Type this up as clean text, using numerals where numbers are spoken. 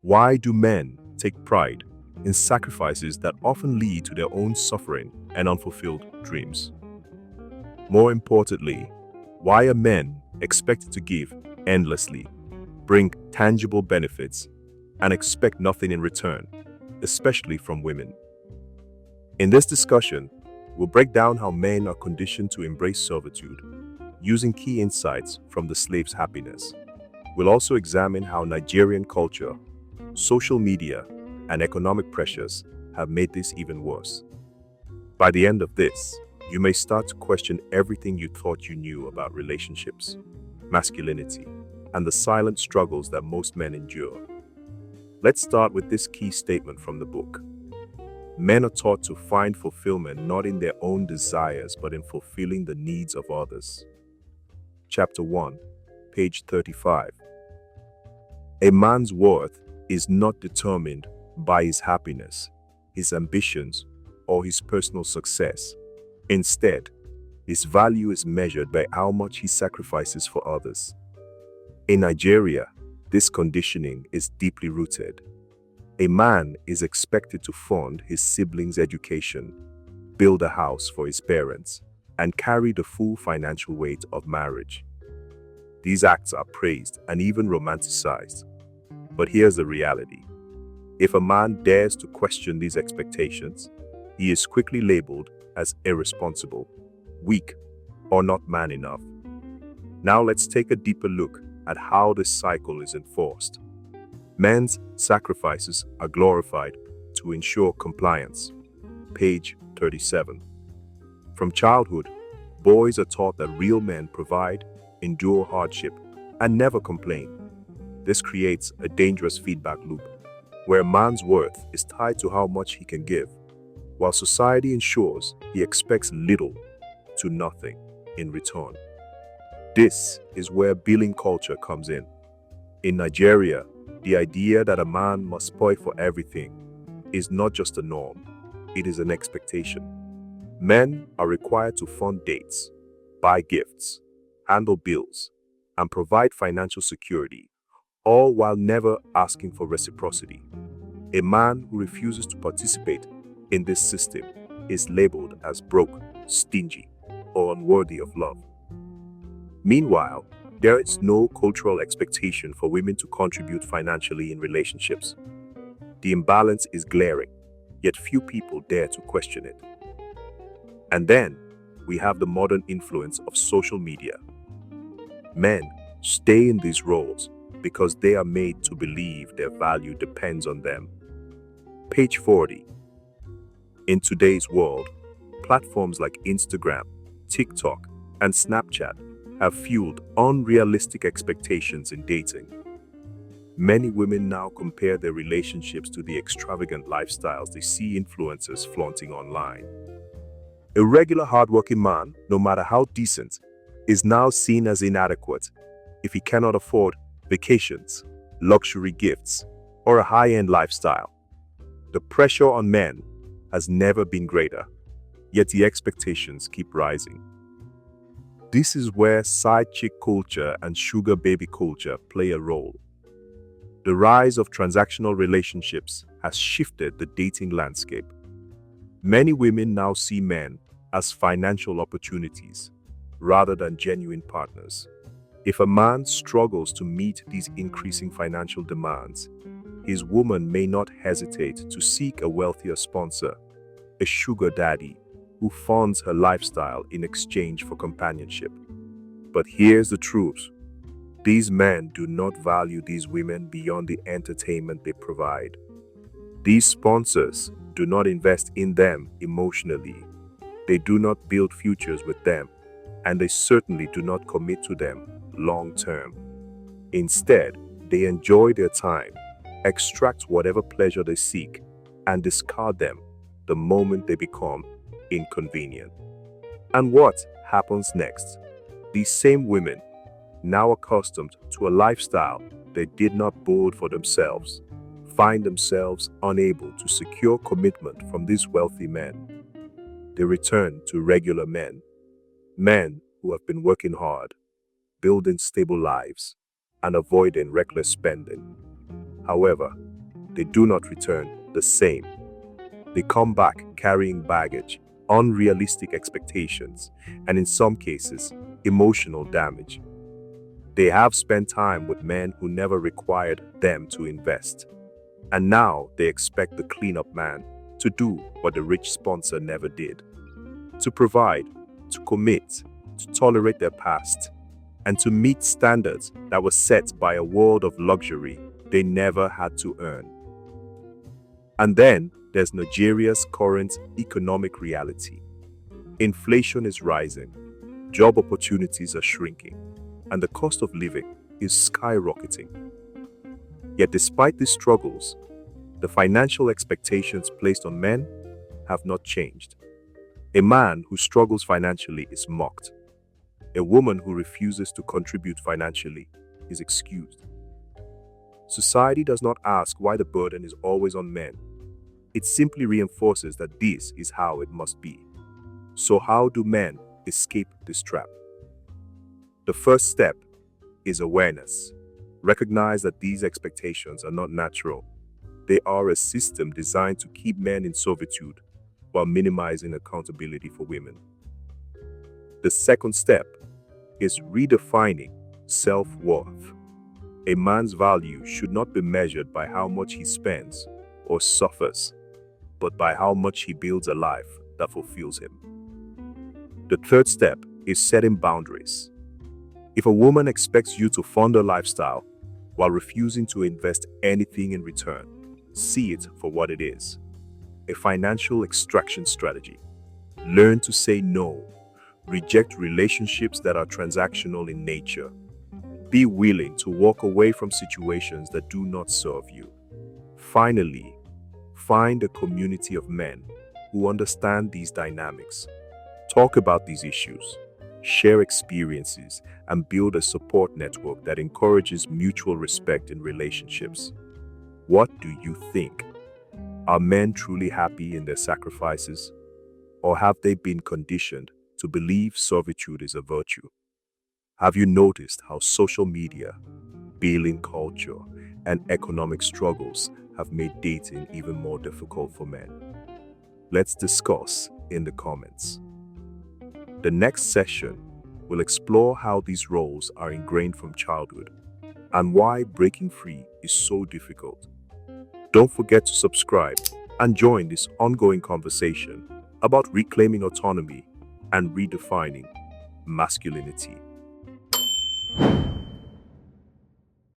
Why do men take pride in sacrifices that often lead to their own suffering and unfulfilled dreams? More importantly, why are men expected to give endlessly, bring tangible benefits, and expect nothing in return, especially from women? In this discussion, we'll break down how men are conditioned to embrace servitude, using key insights from The Slave's Happiness. We'll also examine how Nigerian culture, social media, and economic pressures have made this even worse. By the end of this, you may start to question everything you thought you knew about relationships, masculinity, and the silent struggles that most men endure. Let's start with this key statement from the book. Men are taught to find fulfillment not in their own desires but in fulfilling the needs of others. Chapter 1, page 35. A man's worth is not determined by his happiness, his ambitions, or his personal success. Instead, his value is measured by how much he sacrifices for others. In Nigeria, this conditioning is deeply rooted. A man is expected to fund his siblings' education, build a house for his parents, and carry the full financial weight of marriage. These acts are praised and even romanticized. But here's the reality. If a man dares to question these expectations, he is quickly labeled as irresponsible, weak, or not man enough. Now let's take a deeper look at how this cycle is enforced. Men's sacrifices are glorified to ensure compliance. Page 37. From childhood, boys are taught that real men provide, endure hardship, and never complain. This creates a dangerous feedback loop, where a man's worth is tied to how much he can give, while society ensures he expects little to nothing in return. This is where billing culture comes in. In Nigeria, the idea that a man must pay for everything is not just a norm, it is an expectation. Men are required to fund dates, buy gifts, handle bills, and provide financial security, all while never asking for reciprocity. A man who refuses to participate in this system is labeled as broke, stingy, or unworthy of love. Meanwhile, there is no cultural expectation for women to contribute financially in relationships. The imbalance is glaring, yet few people dare to question it. And then, we have the modern influence of social media. Men stay in these roles because they are made to believe their value depends on them. Page 40. In today's world, platforms like Instagram, TikTok, and Snapchat have fueled unrealistic expectations in dating. Many women now compare their relationships to the extravagant lifestyles they see influencers flaunting online. A regular hardworking man, no matter how decent, is now seen as inadequate if he cannot afford vacations, luxury gifts, or a high-end lifestyle. The pressure on men has never been greater, yet the expectations keep rising. This is where side chick culture and sugar baby culture play a role. The rise of transactional relationships has shifted the dating landscape. Many women now see men as financial opportunities rather than genuine partners. If a man struggles to meet these increasing financial demands, his woman may not hesitate to seek a wealthier sponsor, a sugar daddy, who funds her lifestyle in exchange for companionship. But here's the truth. These men do not value these women beyond the entertainment they provide. These sponsors do not invest in them emotionally. They do not build futures with them, and they certainly do not commit to them long term. Instead, they enjoy their time, extract whatever pleasure they seek, and discard them the moment they become inconvenient. And what happens next? These same women, now accustomed to a lifestyle they did not build for themselves, find themselves unable to secure commitment from these wealthy men. They return to regular men, men who have been working hard, building stable lives, and avoiding reckless spending. However, they do not return the same. They come back carrying baggage, unrealistic expectations, and in some cases, emotional damage. They have spent time with men who never required them to invest. And now they expect the cleanup man to do what the rich sponsor never did: to provide, to commit, to tolerate their past, and to meet standards that were set by a world of luxury they never had to earn. And then there's Nigeria's current economic reality. Inflation is rising, job opportunities are shrinking, and the cost of living is skyrocketing. Yet despite these struggles, the financial expectations placed on men have not changed. A man who struggles financially is mocked. A woman who refuses to contribute financially is excused. Society does not ask why the burden is always on men. It simply reinforces that this is how it must be. So how do men escape this trap? The first step is awareness. Recognize that these expectations are not natural. They are a system designed to keep men in servitude while minimizing accountability for women. The second step is redefining self-worth. A man's value should not be measured by how much he spends or suffers, but by how much he builds a life that fulfills him. The third step is setting boundaries. If a woman expects you to fund her lifestyle while refusing to invest anything in return, see it for what it is: a financial extraction strategy. Learn to say no. Reject relationships that are transactional in nature. Be willing to walk away from situations that do not serve you. Finally, find a community of men who understand these dynamics. Talk about these issues, share experiences, and build a support network that encourages mutual respect in relationships. What do you think? Are men truly happy in their sacrifices? Or have they been conditioned to believe servitude is a virtue? Have you noticed how social media, billing culture, and economic struggles have made dating even more difficult for men? Let's discuss in the comments. The next session will explore how these roles are ingrained from childhood and why breaking free is so difficult. Don't forget to subscribe and join this ongoing conversation about reclaiming autonomy and redefining masculinity.